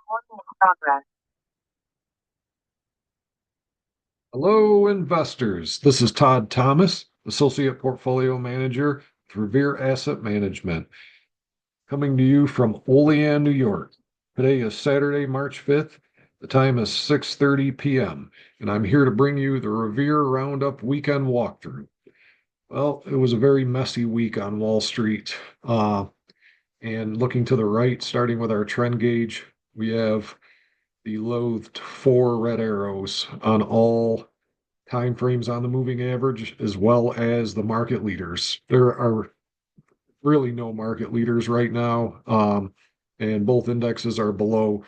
Recording in progress. Hello, investors. This is Todd Thomas, Associate Portfolio Manager with Revere Asset Management, coming to you from Olean, New York. Today is Saturday, March 5th. The time is 6:30 p.m., and I'm here to bring you the Revere Roundup Weekend Walkthrough. Well, it was a very messy week on Wall Street. And looking to the right, starting with our trend gauge, we have the loathed four red arrows on all time frames on the moving average, as well as the market leaders. There are really no market leaders right now, and both indexes are below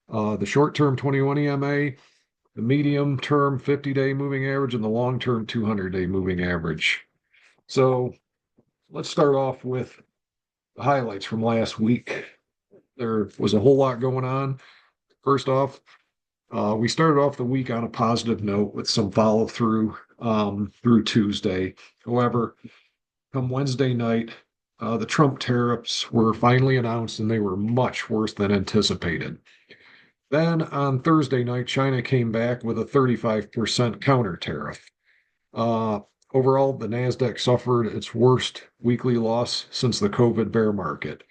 the short-term 21 EMA, the medium-term 50-day moving average, and the long-term 200-day moving average. So let's start off with the highlights from last week. There was a whole lot going on. First off, we started off the week on a positive note with some follow through through Tuesday. However, come Wednesday night, the Trump tariffs were finally announced and they were much worse than anticipated. Then on Thursday night, China came back with a 35% counter tariff. Uh, Overall, the NASDAQ suffered its worst weekly loss since the COVID bear market.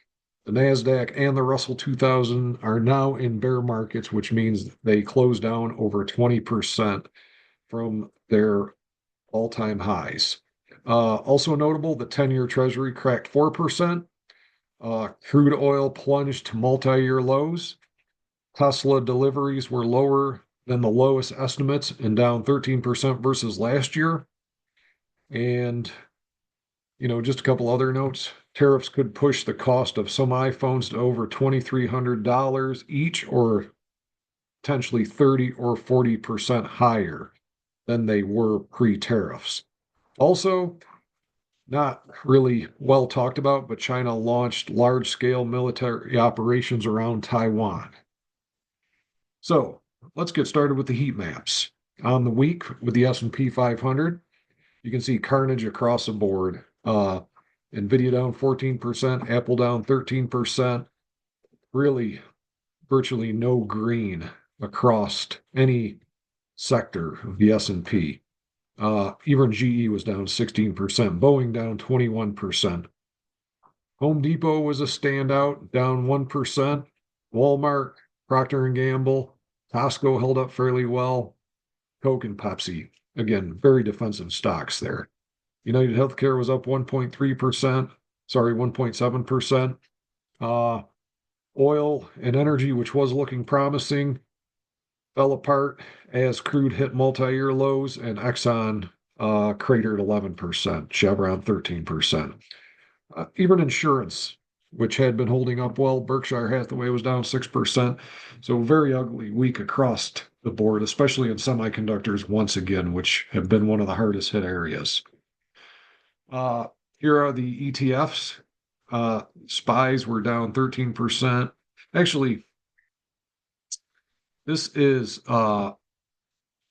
The NASDAQ and the Russell 2000 are now in bear markets, which means they closed down over 20% from their all-time highs. Also notable, the 10-year Treasury cracked 4%. Crude oil plunged to multi-year lows. Tesla deliveries were lower than the lowest estimates and down 13% versus last year. And, just a couple other notes. Tariffs could push the cost of some iPhones to over $2,300 each, or potentially 30 or 40% higher than they were pre-tariffs. Also, not really well talked about, but China launched large-scale military operations around Taiwan. So let's get started with the heat maps. On the week with the S&P 500, you can see carnage across the board. Nvidia down 14%, Apple down 13%. Really, virtually no green across any sector of the S&P. Even GE was down 16%, Boeing down 21%. Home Depot was a standout, down 1%. Walmart, Procter and Gamble, Costco held up fairly well. Coke and Pepsi, again, very defensive stocks there. United Healthcare was up 1.3%, sorry, 1.7%. Oil and energy, which was looking promising, fell apart as crude hit multi-year lows, and Exxon cratered 11%, Chevron 13%. Even insurance, which had been holding up well, Berkshire Hathaway was down 6%. So very ugly week across the board, especially in semiconductors once again, which have been one of the hardest hit areas. Uh, Here are the ETFs. SPYs were down 13%. Actually, this is uh,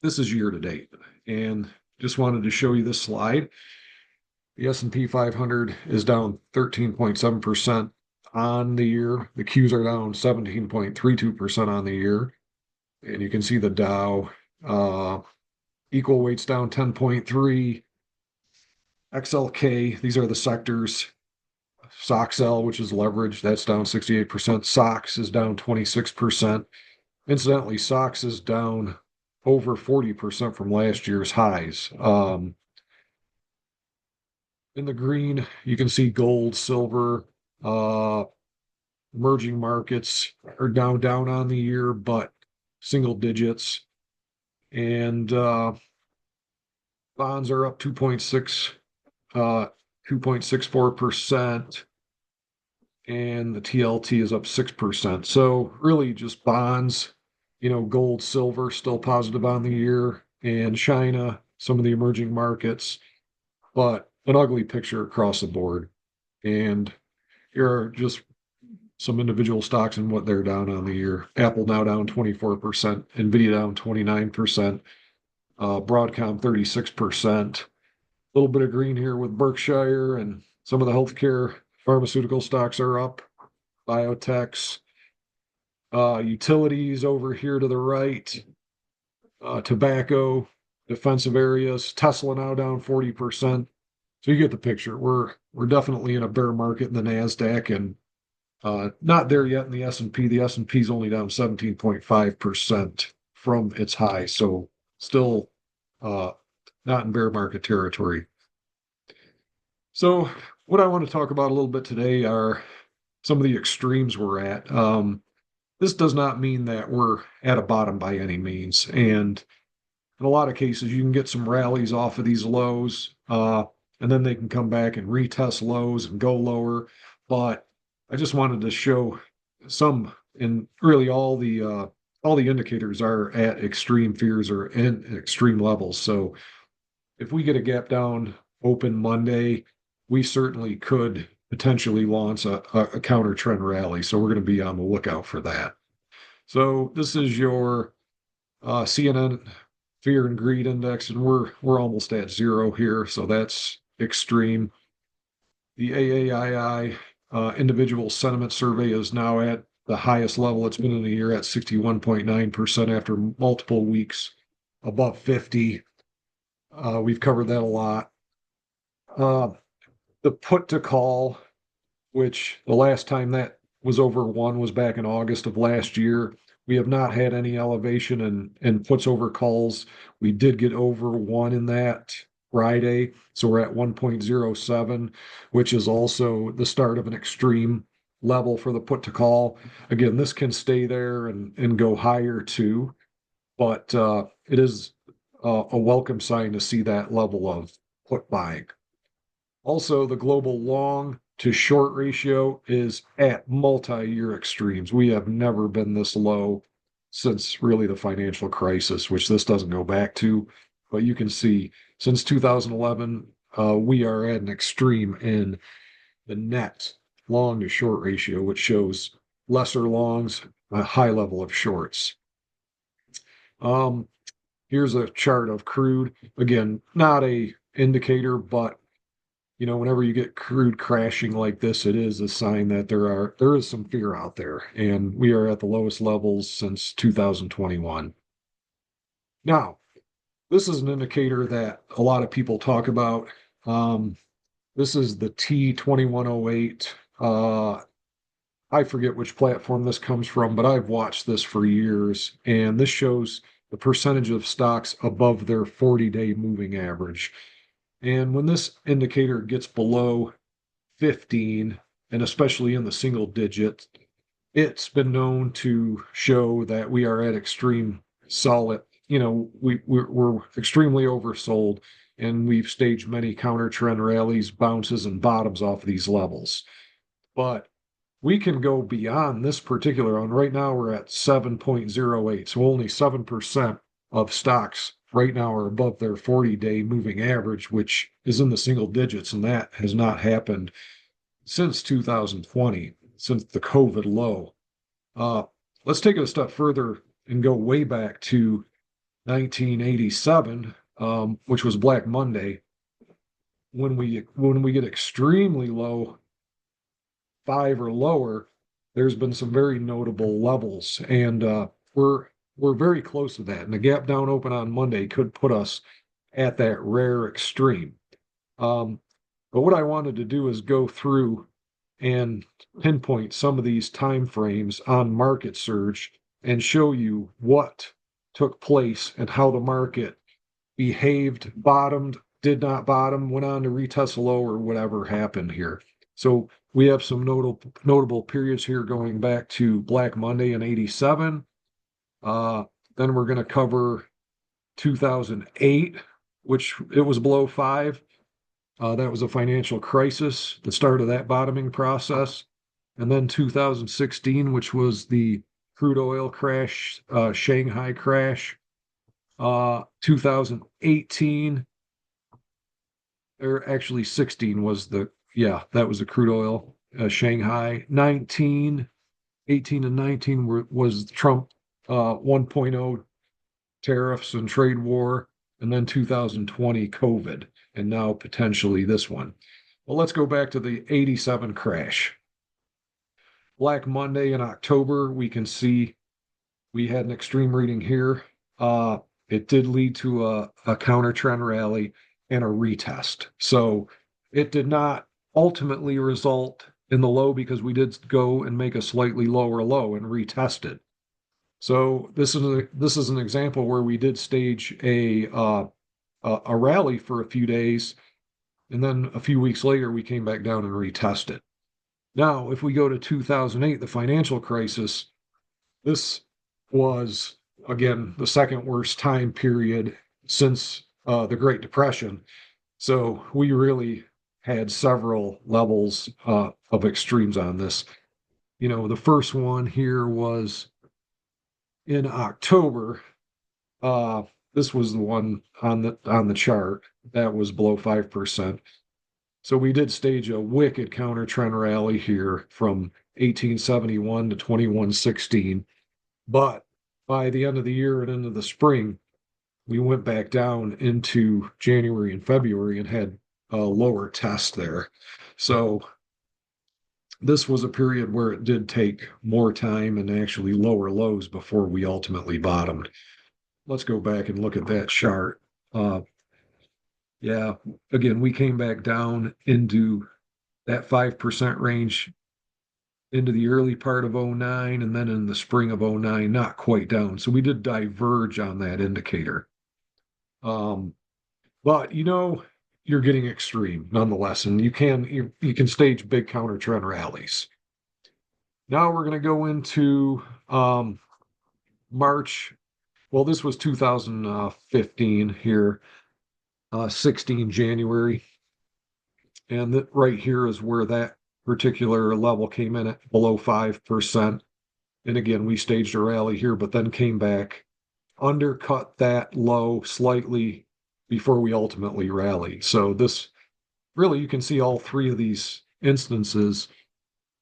this is year to date, and just wanted to show you this slide. The S&P 500 is down 13.7% on the year. The Qs are down 17.32% on the year, and you can see the Dow equal weights down 10.3. XLK, these are the sectors. SOXL, which is leverage, that's down 68%. SOX is down 26%. Incidentally, SOX is down over 40% from last year's highs. In the green, you can see gold, silver, uh, emerging markets are down on the year, but single digits. And bonds are up 2.64%, and the TLT is up 6%. So really just bonds, gold, silver still positive on the year, and China, some of the emerging markets, but an ugly picture across the board. And here are just some individual stocks and what they're down on the year. Apple now down 24%, Nvidia down 29%, Broadcom 36%. A little bit of green here with Berkshire, and some of the healthcare pharmaceutical stocks are up, biotechs. Utilities over here to the right, tobacco, defensive areas, Tesla now down 40%. So you get the picture. We're definitely in a bear market in the Nasdaq, and not there yet in the S&P. The S&P is only down 17.5% from its high, so still uh, not in bear market territory. So what I want to talk about a little bit today are some of the extremes we're at. This does not mean that we're at a bottom by any means, and in a lot of cases, you can get some rallies off of these lows, and then they can come back and retest lows and go lower. But I just wanted to show some, and really all the indicators are at extreme fears or in extreme levels. So if we get a gap down open Monday, we certainly could potentially launch a counter trend rally. So we're going to be on the lookout for that. So this is your CNN fear and greed index, and we're almost at zero here, so that's extreme. The AAII individual sentiment survey is now at the highest level it's been in a year at 61.9% after multiple weeks above 50. We've covered that a lot. The put to call, which the last time that was over one was back in August of last year. We have not had any elevation in puts over calls. We did get over one in that Friday, so we're at 1.07, which is also the start of an extreme level for the put to call. Again, this can stay there and go higher too, but it is a welcome sign to see that level of put buying. Also, the global long to short ratio is at multi-year extremes. We have never been this low since really the financial crisis, which this doesn't go back to. But you can see since 2011, we are at an extreme in the net long to short ratio, which shows lesser longs, a high level of shorts. Here's a chart of crude. Again, not a indicator, but whenever you get crude crashing like this, it is a sign that there is some fear out there, and we are at the lowest levels since 2021. Now, this is an indicator that a lot of people talk about. This is the T2108. I forget which platform this comes from, but I've watched this for years, and this shows the percentage of stocks above their 40-day moving average. And when this indicator gets below 15, and especially in the single digit, it's been known to show that we are at extreme solid, we're extremely oversold, and we've staged many counter trend rallies, bounces, and bottoms off of these levels. But we can go beyond this particular one. Right now, we're at 7.08, so only 7% of stocks right now are above their 40-day moving average, which is in the single digits, and that has not happened since 2020, since the COVID low. Let's take it a step further and go way back to 1987, which was Black Monday. When we get extremely low, 5 or lower, there's been some very notable levels, and we're very close to that. And the gap down open on Monday could put us at that rare extreme. But what I wanted to do is go through and pinpoint some of these time frames on market surge and show you what took place and how the market behaved, bottomed, did not bottom, went on to retest low, or whatever happened here. So we have some notable periods here going back to Black Monday in 87. Then we're going to cover 2008, which it was below 5. That was a financial crisis, the start of that bottoming process. And then 2016, which was the crude oil crash, Shanghai crash. 2018, or actually 16 was that was the crude oil, Shanghai. 18 and 19 was Trump 1.0 tariffs and trade war, and then 2020 COVID, and now potentially this one. Well, let's go back to the 87 crash. Black Monday in October, we can see we had an extreme reading here. It did lead to a counter trend rally and a retest. So it did not ultimately result in the low because we did go and make a slightly lower low and retest it. So this is an example where we did stage a rally for a few days, and then a few weeks later we came back down and retested. Now, if we go to 2008, the financial crisis, this was again the second worst time period since the Great Depression. So we really had several levels of extremes on this. The first one here was in October. This was the one on the chart that was below 5%. So we did stage a wicked counter trend rally here from 1871 to 2116. But by the end of the year and into the spring, we went back down into January and February and had a lower test there. So this was a period where it did take more time and actually lower lows before we ultimately bottomed. Let's go back and look at that chart. Yeah, again, we came back down into that 5% range into the early part of '09 and then in the spring of '09, not quite down. So we did diverge on that indicator. But you're getting extreme nonetheless, and you can stage big counter trend rallies. Now we're going to go into March. Well, this was 2015 here, 16 January. And right here is where that particular level came in at below 5%. And again, we staged a rally here, but then came back, undercut that low slightly before we ultimately rallied. So this really, you can see all three of these instances.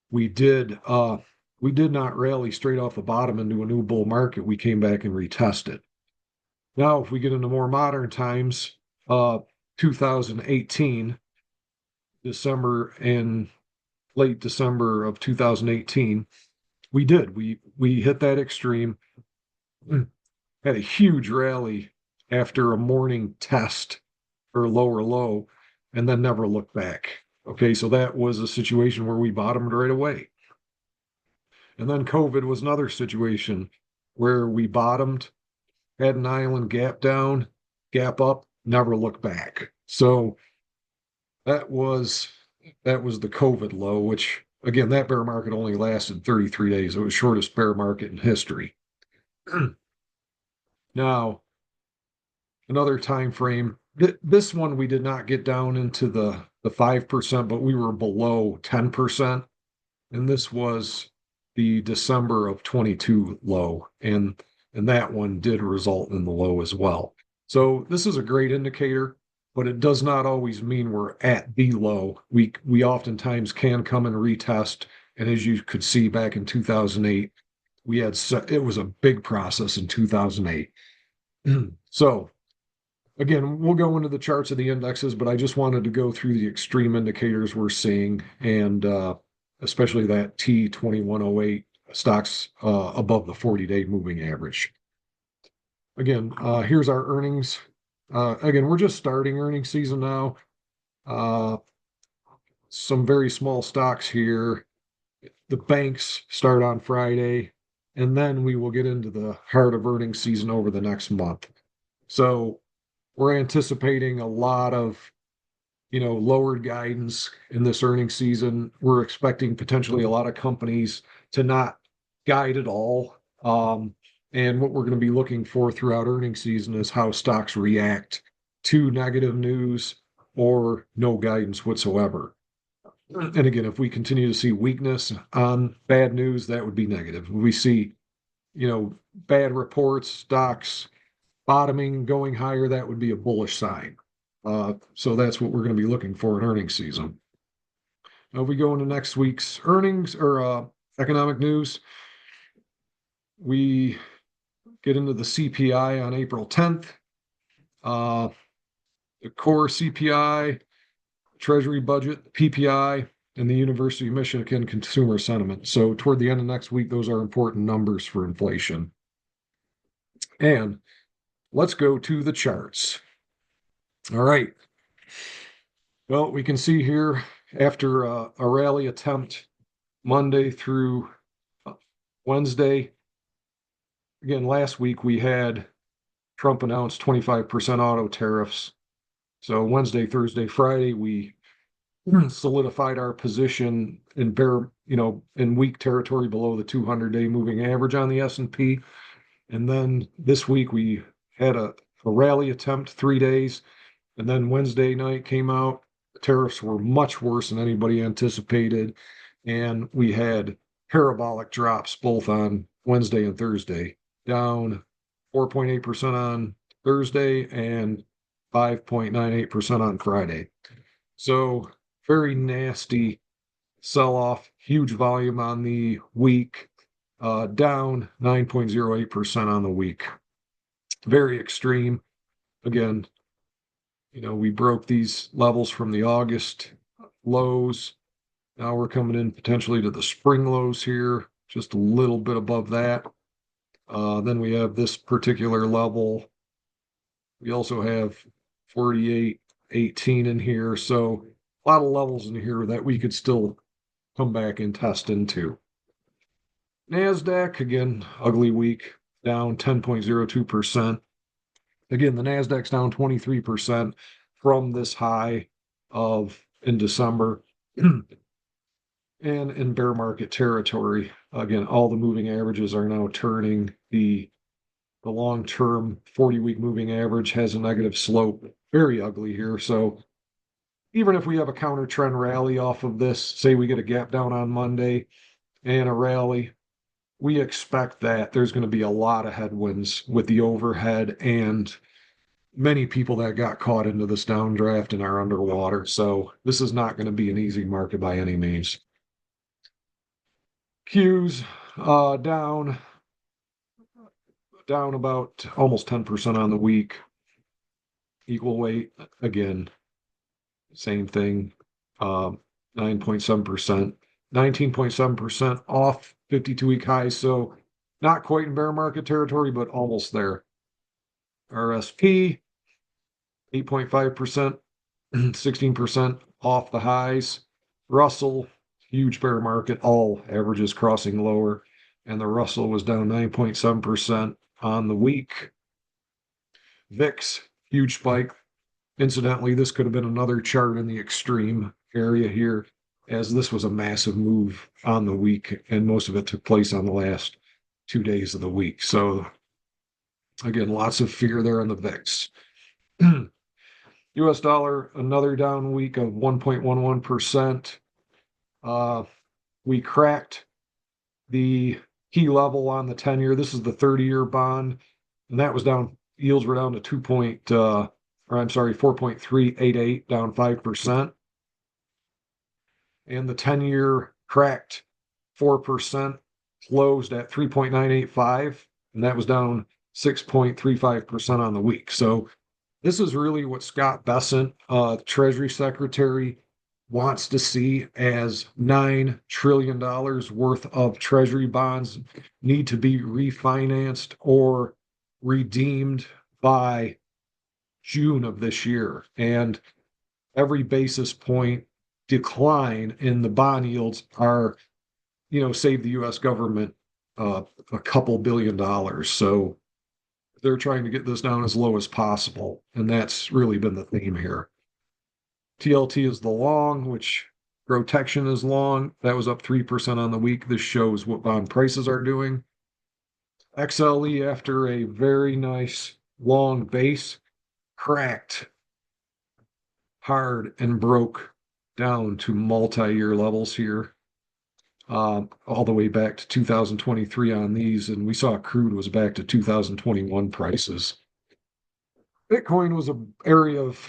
We did not rally straight off the bottom into a new bull market. We came back and retested. Now, if we get into more modern times, 2018, December and late December of 2018, we hit that extreme, had a huge rally after a morning test or lower low, and then never looked back. Okay, so that was a situation where we bottomed right away. And then COVID was another situation where we bottomed, had an island gap down, gap up, never looked back. So that was the COVID low, which again, that bear market only lasted 33 days. It was shortest bear market in history. Now, another time frame. This one we did not get down into the 5%, but we were below 10%. And this was the December of 22 low. And that one did result in the low as well. So this is a great indicator, but it does not always mean we're at the low. We oftentimes can come and retest. And as you could see back in 2008, it was a big process in 2008. So again, we'll go into the charts of the indexes, but I just wanted to go through the extreme indicators we're seeing, and especially that T2108 stocks above the 40-day moving average. Again, here's our earnings. Again, we're just starting earnings season now. Some very small stocks here. The banks start on Friday, and then we will get into the heart of earnings season over the next month. So we're anticipating a lot of, lowered guidance in this earnings season. We're expecting potentially a lot of companies to not guide at all. And what we're going to be looking for throughout earnings season is how stocks react to negative news or no guidance whatsoever. And again, if we continue to see weakness on bad news, that would be negative. If we see, bad reports, stocks bottoming, going higher, that would be a bullish sign. So that's what we're going to be looking for in earnings season. Now, if we go into next week's earnings or economic news, we get into the CPI on April 10th, the core CPI, Treasury budget, PPI, and the University of Michigan consumer sentiment. So toward the end of next week, those are important numbers for inflation. And let's go to the charts. All right. Well, we can see here after a rally attempt Monday through Wednesday. Again, last week we had Trump announced 25% auto tariffs. So Wednesday, Thursday, Friday, we solidified our position in in weak territory below the 200-day moving average on the S&P. And then this week we had a rally attempt 3 days. And then Wednesday night came out. The tariffs were much worse than anybody anticipated. And we had parabolic drops both on Wednesday and Thursday, down 4.8% on Thursday and 5.98% on Friday. So very nasty sell-off, huge volume on the week, down 9.08% on the week. Very extreme. Again, we broke these levels from the August lows. Now we're coming in potentially to the spring lows here, just a little bit above that. Then we have this particular level. We also have 48.18 in here. So a lot of levels in here that we could still come back and test into. NASDAQ, again, ugly week, down 10.02%. Again, the NASDAQ's down 23% from this high in December. And in bear market territory, again, all the moving averages are now turning. The long-term 40-week moving average has a negative slope, very ugly here. So even if we have a counter trend rally off of this, say we get a gap down on Monday and a rally, we expect that there's going to be a lot of headwinds with the overhead and many people that got caught into this downdraft and are underwater. So this is not going to be an easy market by any means. Qs down about almost 10% on the week. Equal weight, again, same thing, 9.7%, 19.7% off 52-week highs. So not quite in bear market territory, but almost there. RSP, 8.5%, 16% off the highs. Russell, huge bear market, all averages crossing lower. And the Russell was down 9.7% on the week. VIX, huge spike. Incidentally, this could have been another chart in the extreme area here, as this was a massive move on the week, and most of it took place on the last 2 days of the week. So, again, lots of fear there on the VIX. US dollar, another down week of 1.11%. We cracked the key level on the 10-year. This is the 30-year bond, and that was down. Yields were down to 4.388, down 5%. And the 10-year cracked 4%, closed at 3.985, and that was down 6.35% on the week. So this is really what Scott Bessent, Treasury Secretary, wants to see, as $9 trillion worth of Treasury bonds need to be refinanced or redeemed by June of this year. And every basis point decline in the bond yields are, save the U.S. government a couple $2 billion. So they're trying to get this down as low as possible. And that's really been the theme here. TLT is the long, which GROTECTION is long. That was up 3% on the week. This shows what bond prices are doing. XLE, after a very nice long base, cracked hard and broke down to multi-year levels here, all the way back to 2023 on these. And we saw crude was back to 2021 prices. Bitcoin was an area of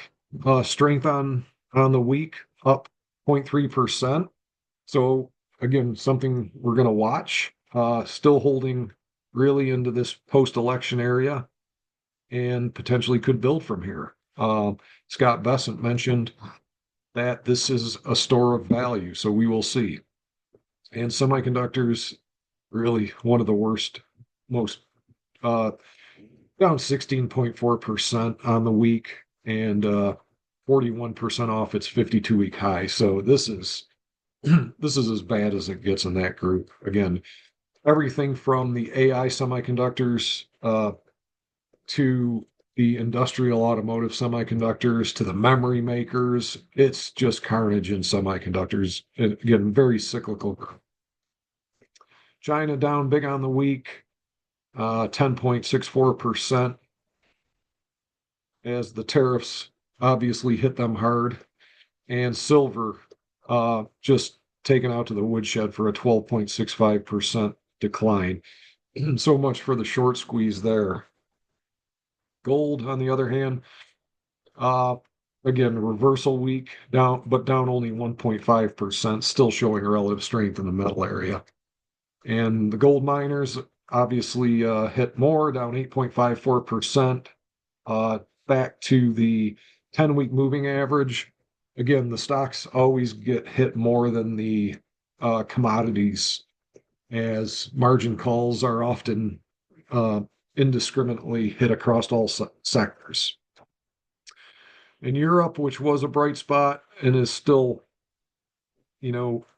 strength on the week, up 0.3%. So again, something we're going to watch, still holding really into this post-election area and potentially could build from here. Scott Bessent mentioned that this is a store of value. So we will see. And semiconductors, really one of the worst, most down 16.4% on the week and 41% off its 52-week high. So this is this is as bad as it gets in that group. Again, everything from the AI semiconductors to the industrial automotive semiconductors to the memory makers. It's just carnage in semiconductors. And again, very cyclical. China down big on the week, 10.64%, as the tariffs obviously hit them hard. And silver just taken out to the woodshed for a 12.65% decline. So much for the short squeeze there. Gold, on the other hand, again, reversal week, down, but down only 1.5%, still showing relative strength in the metal area. And the gold miners obviously hit more, down 8.54%, back to the 10-week moving average. Again, the stocks always get hit more than the commodities, as margin calls are often indiscriminately hit across all sectors. In Europe, which was a bright spot and is still,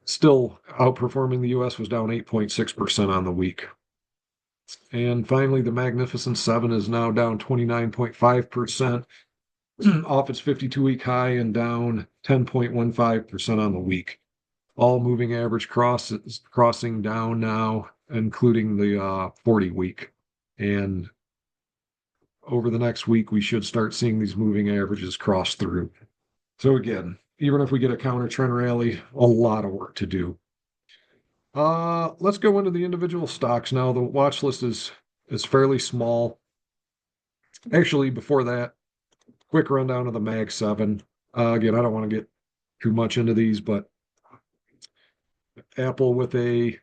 still outperforming the US, was down 8.6% on the week. And finally, the Magnificent Seven is now down 29.5% off its 52-week high and down 10.15% on the week. All moving average crossing down now, including the 40-week. And over the next week, we should start seeing these moving averages cross through. So again, even if we get a counter trend rally, a lot of work to do. Let's go into the individual stocks now. The watch list is fairly small. Actually, before that, quick rundown of the Mag 7. Again, I don't want to get too much into these, but Apple with a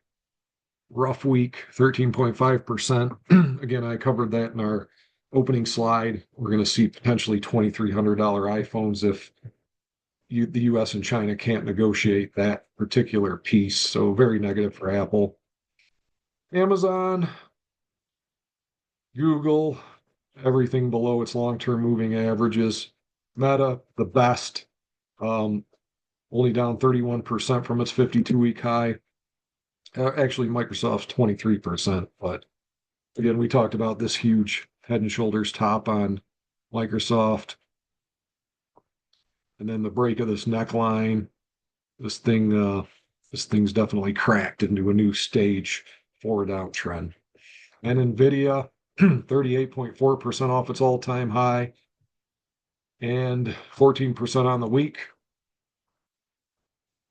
rough week, 13.5%. Again, I covered that in our opening slide. We're going to see potentially $2,300 iPhones if the US and China can't negotiate that particular piece. So very negative for Apple. Amazon, Google, everything below its long-term moving averages. Meta, the best, only down 31% from its 52-week high. Actually, Microsoft's 23%, but again, we talked about this huge head and shoulders top on Microsoft. And then the break of this neckline, this thing's definitely cracked into a new stage for a downtrend. And Nvidia, 38.4% off its all-time high and 14% on the week.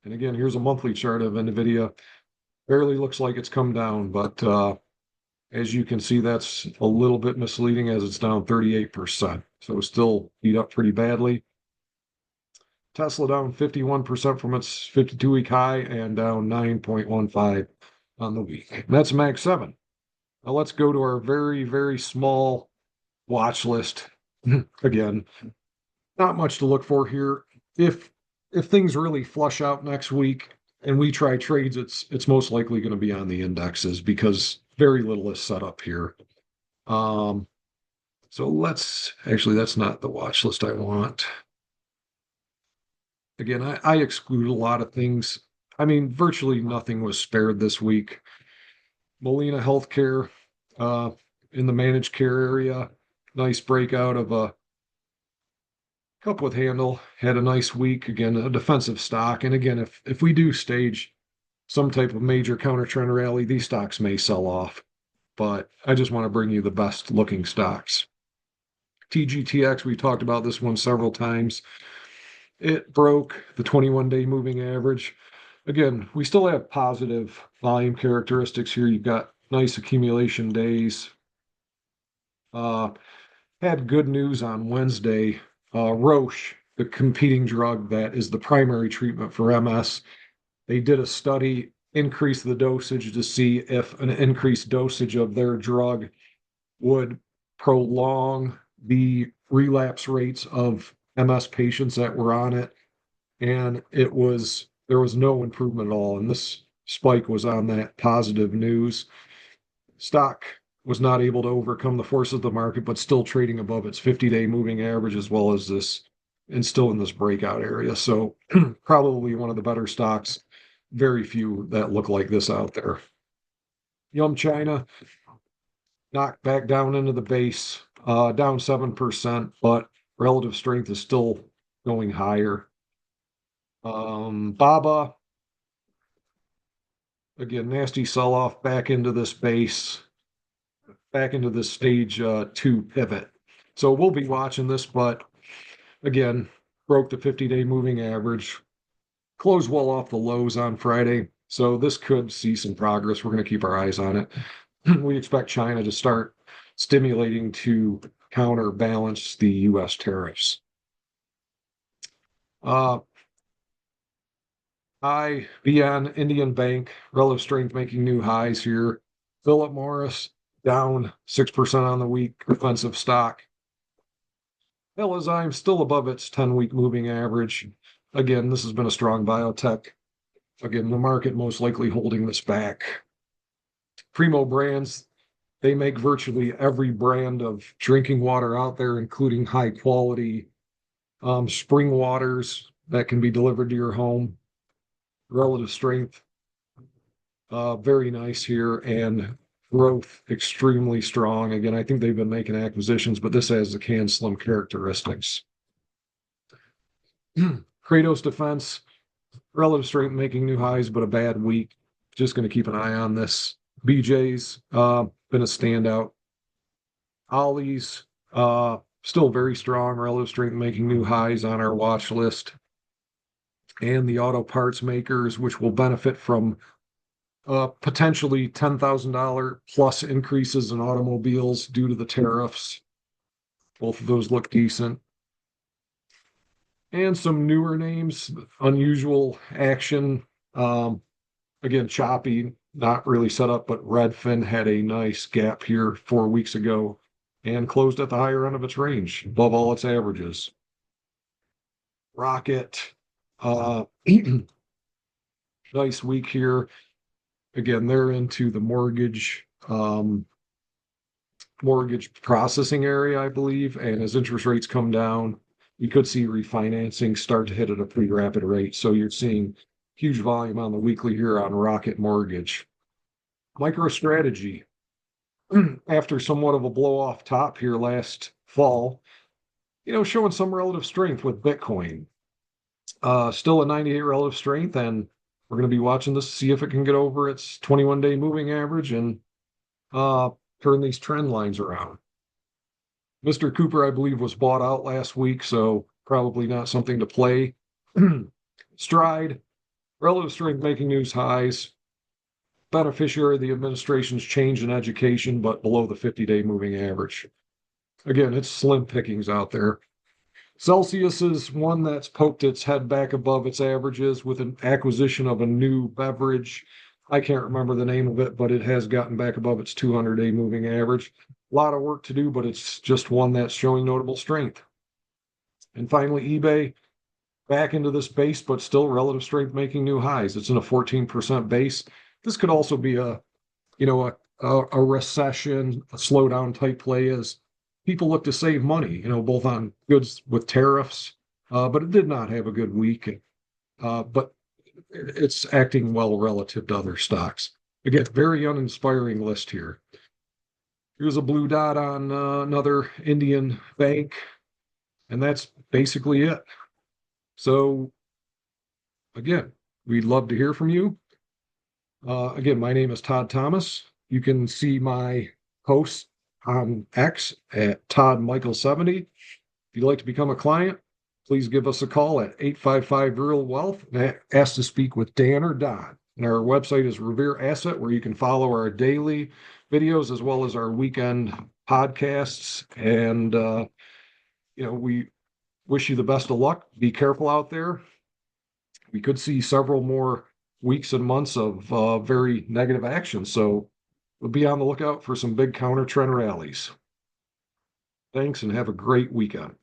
And again, here's a monthly chart of Nvidia. Barely looks like it's come down, but as you can see, that's a little bit misleading as it's down 38%. So it's still beat up pretty badly. Tesla down 51% from its 52-week high and down 9.15 on the week. And that's Mag 7. Now let's go to our very, very small watch list. Again, not much to look for here. If things really flush out next week and we try trades, it's most likely going to be on the indexes because very little is set up here. So that's not the watch list I want. Again, I exclude a lot of things. I mean, virtually nothing was spared this week. Molina Healthcare in the managed care area, nice breakout of a cup with handle, had a nice week. Again, a defensive stock. And again, if we do stage some type of major counter trend rally, these stocks may sell off. But I just want to bring you the best looking stocks. TGTX, we talked about this one several times. It broke the 21-day moving average. Again, we still have positive volume characteristics here. You've got nice accumulation days. Had good news on Wednesday. Roche, the competing drug that is the primary treatment for MS, they did a study, increased the dosage to see if an increased dosage of their drug would prolong the relapse rates of MS patients that were on it. and there was no improvement at all. And this spike was on that positive news. Stock was not able to overcome the forces of the market, but still trading above its 50-day moving average as well as this, and still in this breakout area. So probably one of the better stocks. Very few that look like this out there. Yum China knocked back down into the base, down 7%, but relative strength is still going higher. Baba, again, nasty sell-off back into this base, back into this stage two pivot. So we'll be watching this, but again, broke the 50-day moving average, closed well off the lows on Friday. So this could see some progress. We're going to keep our eyes on it. We expect China to start stimulating to counterbalance the U.S. tariffs. IBN Indian Bank, relative strength making new highs here. Philip Morris down 6% on the week, defensive stock. Elozyme still above its 10-week moving average. Again, this has been a strong biotech. Again, the market most likely holding this back. Primo Brands, they make virtually every brand of drinking water out there, including high quality spring waters that can be delivered to your home. Relative strength, very nice here, and growth extremely strong. Again, I think they've been making acquisitions, but this has the can slim characteristics. Kratos Defense, relative strength making new highs, but a bad week. Just going to keep an eye on this. BJ's been a standout. Ollie's still very strong, relative strength making new highs on our watch list. And the auto parts makers, which will benefit from potentially $10,000 plus increases in automobiles due to the tariffs. Both of those look decent. And some newer names, unusual action. Again, choppy, not really set up, but Redfin had a nice gap here 4 weeks ago and closed at the higher end of its range, above all its averages. Rocket, nice week here. Again, they're into the mortgage processing area, I believe. And as interest rates come down, you could see refinancing start to hit at a pretty rapid rate. So you're seeing huge volume on the weekly here on Rocket Mortgage. MicroStrategy, after somewhat of a blow off top here last fall, showing some relative strength with Bitcoin. Still a 98 relative strength, and we're going to be watching this to see if it can get over its 21-day moving average and turn these trend lines around. Mr. Cooper, I believe, was bought out last week, so probably not something to play. Stride, relative strength making news highs. Beneficiary of the administration's change in education, but below the 50-day moving average. Again, it's slim pickings out there. Celsius is one that's poked its head back above its averages with an acquisition of a new beverage. I can't remember the name of it, but it has gotten back above its 200-day moving average. A lot of work to do, but it's just one that's showing notable strength. And finally, eBay, back into this base, but still relative strength making new highs. It's in a 14% base. This could also be a recession, a slowdown type play as people look to save money, both on goods with tariffs, but it did not have a good week. But it's acting well relative to other stocks. Again, very uninspiring list here. Here's a blue dot on another Indian bank, and that's basically it. So, again, we'd love to hear from you. Again, my name is Todd Thomas. You can see my posts on X at ToddMichael70. If you'd like to become a client, please give us a call at 855-REAL-WEALTH and ask to speak with Dan or Don. And our website is Revere Asset, where you can follow our daily videos as well as our weekend podcasts. And, we wish you the best of luck. Be careful out there. We could see several more weeks and months of very negative action. So we'll be on the lookout for some big counter trend rallies. Thanks and have a great weekend.